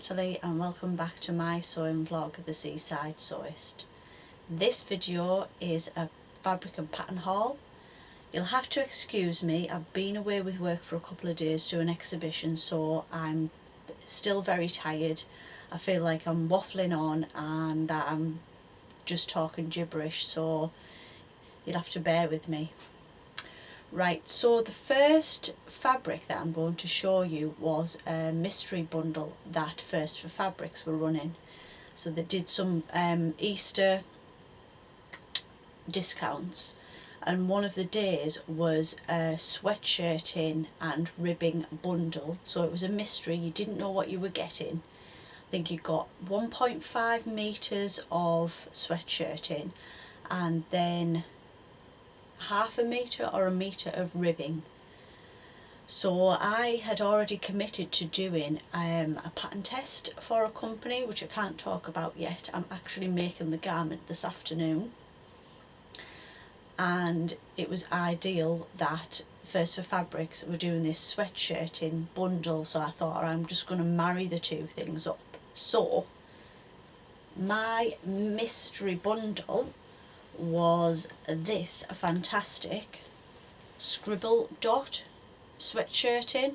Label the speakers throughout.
Speaker 1: Natalie and welcome back to my sewing vlog, The Seaside Sewist. This video is a fabric and pattern haul. You'll have to excuse me, I've been away with work for a couple of days to an exhibition, so I'm still very tired. I feel like I'm waffling on and that I'm just talking gibberish, so you'll have to bear with me. Right, so the first fabric that I'm going to show you was a mystery bundle that First for Fabrics were running. So they did some Easter discounts, and one of the days was a sweatshirting and ribbing bundle. So it was a mystery, you didn't know what you were getting. I think you got 1.5 metres of sweatshirting and then half a metre or a metre of ribbing. So I had already committed to doing a pattern test for a company which I can't talk about yet. I'm actually making the garment this afternoon, and it was ideal that First for Fabrics were doing this sweatshirting bundle, so I thought I'm just going to marry the two things up. So my mystery bundle was this fantastic scribble dot sweatshirting.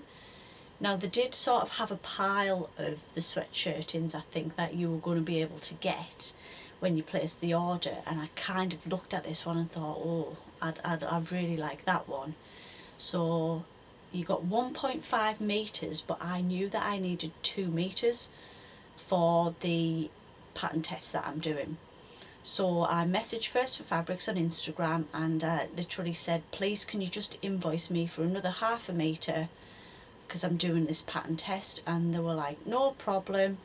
Speaker 1: Now they did sort of have a pile of the sweatshirtings I think that you were going to be able to get when you placed the order, and I kind of looked at this one and thought, oh, I'd really like that one. So you got 1.5 metres, but I knew that I needed 2 metres for the pattern test that I'm doing. So I messaged First for Fabrics on Instagram and literally said, please can you just invoice me for another half a metre because I'm doing this pattern test. And they were like, no problem.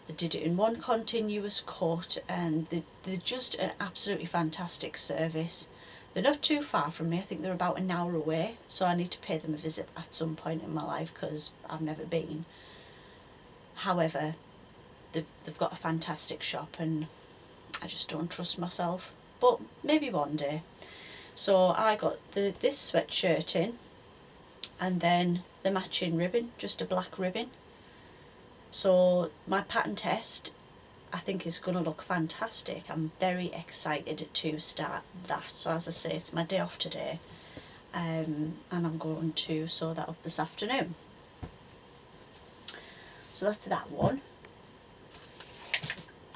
Speaker 1: They did it in one continuous cut, and they're just an absolutely fantastic service. They're not too far from me, I think they're about an hour away, so I need to pay them a visit at some point in my life because I've never been. However, they've got a fantastic shop and I just don't trust myself, but maybe one day. So I got this sweatshirt and then the matching ribbon, just a black ribbon. So my pattern test I think is going to look fantastic. I'm very excited to start that. So as I say, it's my day off today, and I'm going to sew that up this afternoon. So that's that one.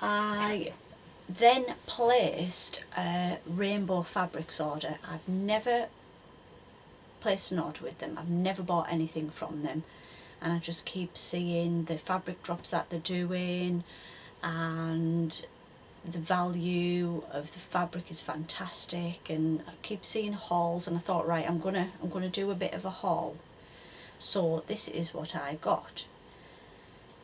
Speaker 1: I then placed a Rainbow Fabrics order. I've never placed an order with them, I've never bought anything from them, and I just keep seeing the fabric drops that they're doing, and the value of the fabric is fantastic, and I keep seeing hauls, and I thought, right, I'm gonna do a bit of a haul. So this is what I got.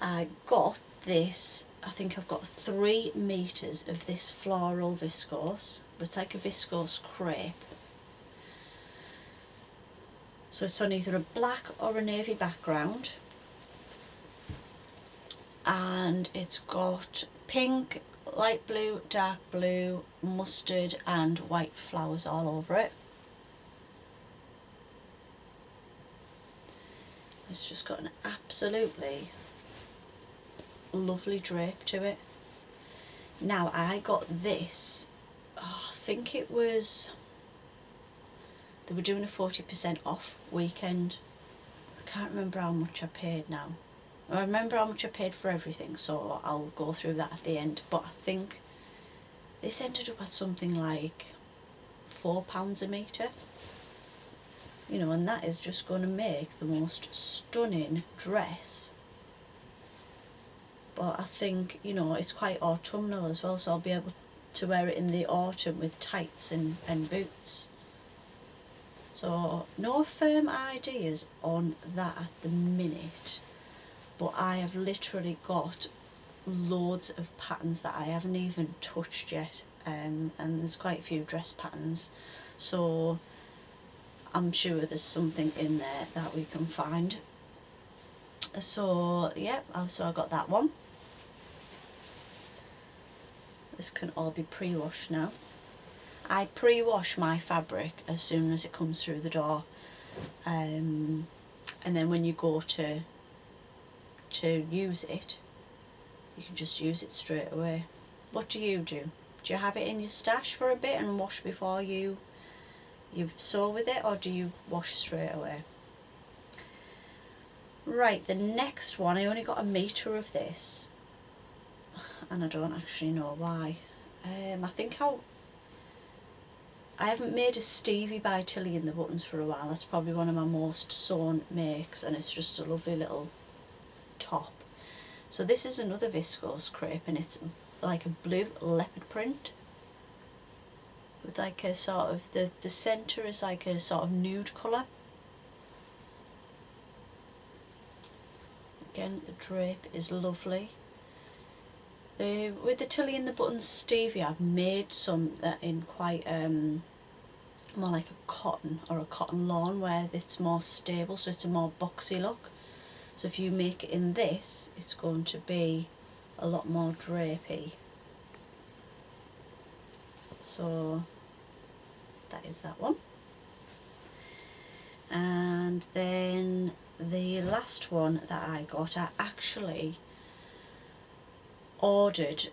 Speaker 1: I got this, I think I've got 3 metres of this floral viscose, but it's like a viscose crepe. So it's on either a black or a navy background, and it's got pink, light blue, dark blue, mustard and white flowers all over it. It's just got an absolutely lovely drape to it. Now I got this, I think it was, they were doing a 40% off weekend. I can't remember how much I paid now. I remember how much I paid for everything, so I'll go through that at the end, but I think this ended up at something like £4 a metre. You know, and that is just going to make the most stunning dress. But I think, you know, it's quite autumnal as well, so I'll be able to wear it in the autumn with tights and boots. So no firm ideas on that at the minute, but I have literally got loads of patterns that I haven't even touched yet, and there's quite a few dress patterns, so I'm sure there's something in there that we can find. So yeah, so I got that one. This can all be pre-washed now. I pre-wash my fabric as soon as it comes through the door, and then when you go to use it, you can just use it straight away. What do? Do you have it in your stash for a bit and wash before you sew with it, or do you wash straight away? Right, the next one, I only got a metre of this, and I don't actually know why. I think I haven't made a Stevie by Tilly in the Buttons for a while. That's probably one of my most sewn makes, and it's just a lovely little top. So this is another viscose crepe, and it's like a blue leopard print with like a sort of, the centre is like a sort of nude colour. Again, the drape is lovely. With the Tilly in the Buttons Stevie, I've made some that in quite more like a cotton or a cotton lawn, where it's more stable, so it's a more boxy look. So if you make it in this, it's going to be a lot more drapey. So that is that one. And then the last one that I got, I actually ordered,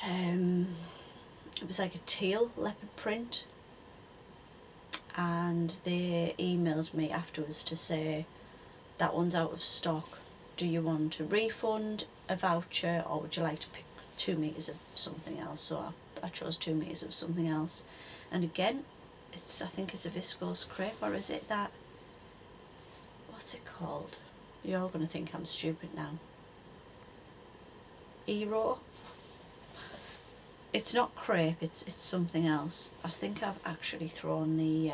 Speaker 1: it was like a teal leopard print, and they emailed me afterwards to say that one's out of stock. Do you want a refund, a voucher, or would you like to pick 2 meters of something else? So I chose 2 meters of something else. And again, I think it's a viscose crepe, or is it that, what's it called? You're all going to think I'm stupid now. Eero? It's not crepe, it's something else. I think I've actually thrown the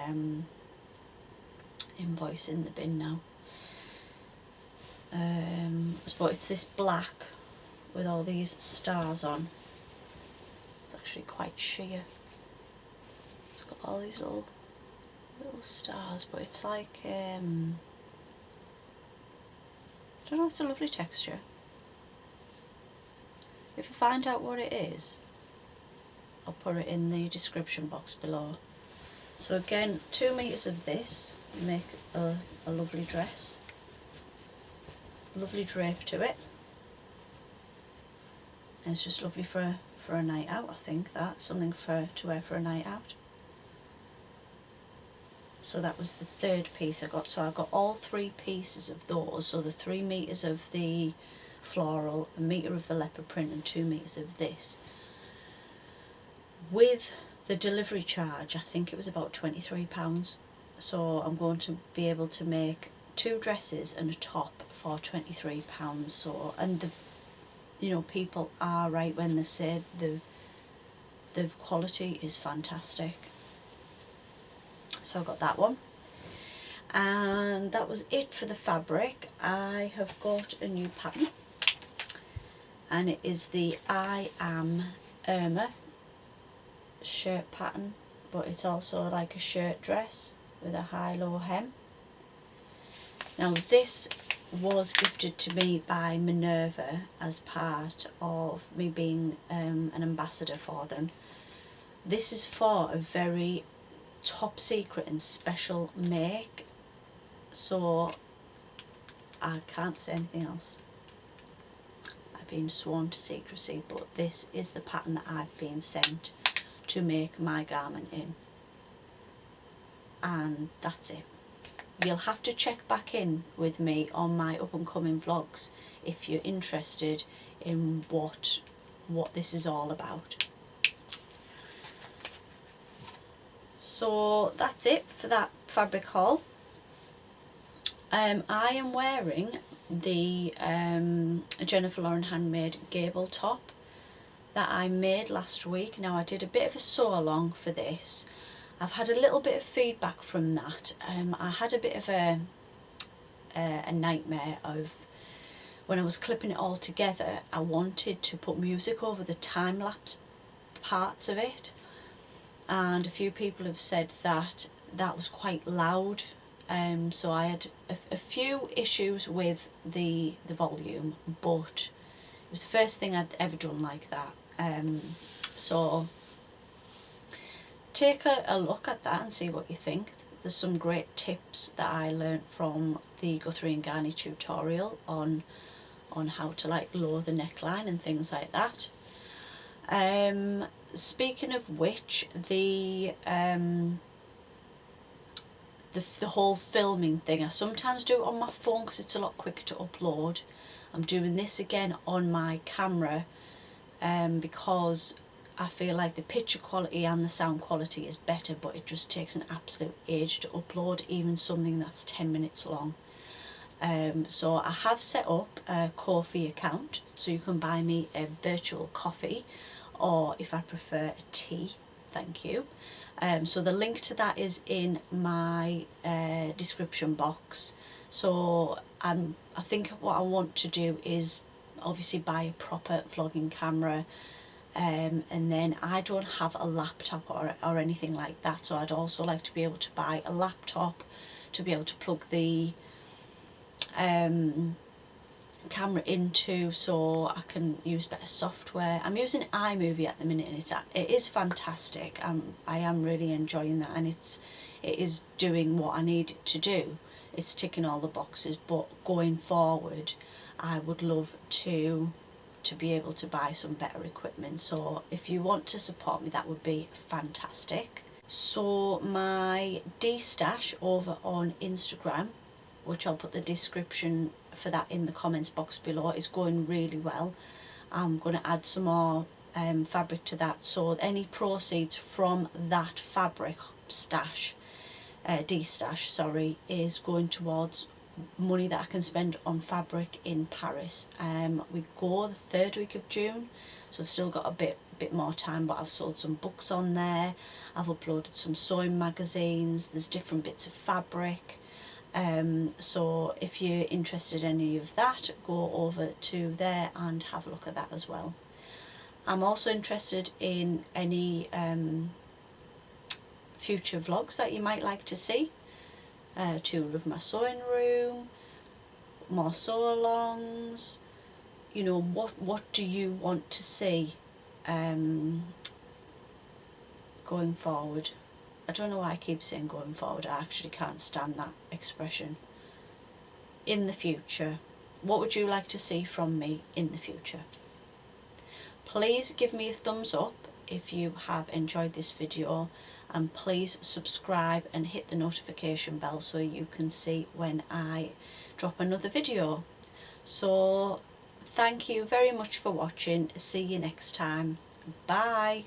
Speaker 1: invoice in the bin now. But it's this black with all these stars on. It's actually quite sheer. It's got all these little stars, but it's like, I don't know, it's a lovely texture. If I find out what it is, I'll put it in the description box below. So again, 2 meters of this, make a lovely dress. Lovely drape to it. And it's just lovely for a night out, I think. That's something to wear for a night out. So that was the third piece I got. So I got all 3 pieces of those. So the 3 meters of the floral, a metre of the leopard print, and 2 meters of this. With the delivery charge, I think it was about £23. So I'm going to be able to make 2 dresses and a top for £23. So, and people are right when they say the quality is fantastic. So I got that one, and that was it for the fabric. I have got a new pattern, and it is the I Am Irma shirt pattern, but it's also like a shirt dress with a high-low hem. Now this was gifted to me by Minerva as part of me being an ambassador for them. This is for a very top secret and special make, so I can't say anything else. I've been sworn to secrecy, but this is the pattern that I've been sent to make my garment in, and that's it. You'll have to check back in with me on my up and coming vlogs if you're interested in what this is all about. So that's it for that fabric haul. I am wearing the Jennifer Lauren handmade gable top that I made last week. Now I did a bit of a sew along for this. I've had a little bit of feedback from that. I had a bit of a nightmare of when I was clipping it all together. I wanted to put music over the time-lapse parts of it, and a few people have said that that was quite loud. So I had a few issues with the volume, but it was the first thing I'd ever done like that. So take a look at that and see what you think. There's some great tips that I learnt from the Guthrie and Garney tutorial on on how to like lower the neckline and things like that. Speaking of which, the whole filming thing, I sometimes do it on my phone because it's a lot quicker to upload. I'm doing this again on my camera because I feel like the picture quality and the sound quality is better, but it just takes an absolute age to upload even something that's 10 minutes long. So I have set up a Ko-fi account, so you can buy me a virtual coffee, or if I prefer a tea, thank you. So the link to that is in my description box. So I think what I want to do is obviously buy a proper vlogging camera, and then I don't have a laptop or anything like that, so I'd also like to be able to buy a laptop to be able to plug the camera into, so I can use better software. I'm using iMovie at the minute, and it is fantastic. I am really enjoying that, and it is doing what I need it to do. It's ticking all the boxes, but going forward I would love to be able to buy some better equipment. So if you want to support me, that would be fantastic. So my D-stash over on Instagram, which I'll put the description for that in the comments box below, is going really well. I'm going to add some more fabric to that, so any proceeds from that fabric stash, D-stash sorry, is going towards money that I can spend on fabric in Paris. We go the 3rd week of June, so I've still got a bit more time, but I've sold some books on there, I've uploaded some sewing magazines, there's different bits of fabric. So if you're interested in any of that, go over to there and have a look at that as well. I'm also interested in any future vlogs that you might like to see. Tour of my sewing room, more sew-alongs, you know, what do you want to see going forward? I don't know why I keep saying going forward, I actually can't stand that expression. In the future, what would you like to see from me in the future? Please give me a thumbs up if you have enjoyed this video, and please subscribe and hit the notification bell so you can see when I drop another video. So thank you very much for watching. See you next time. Bye.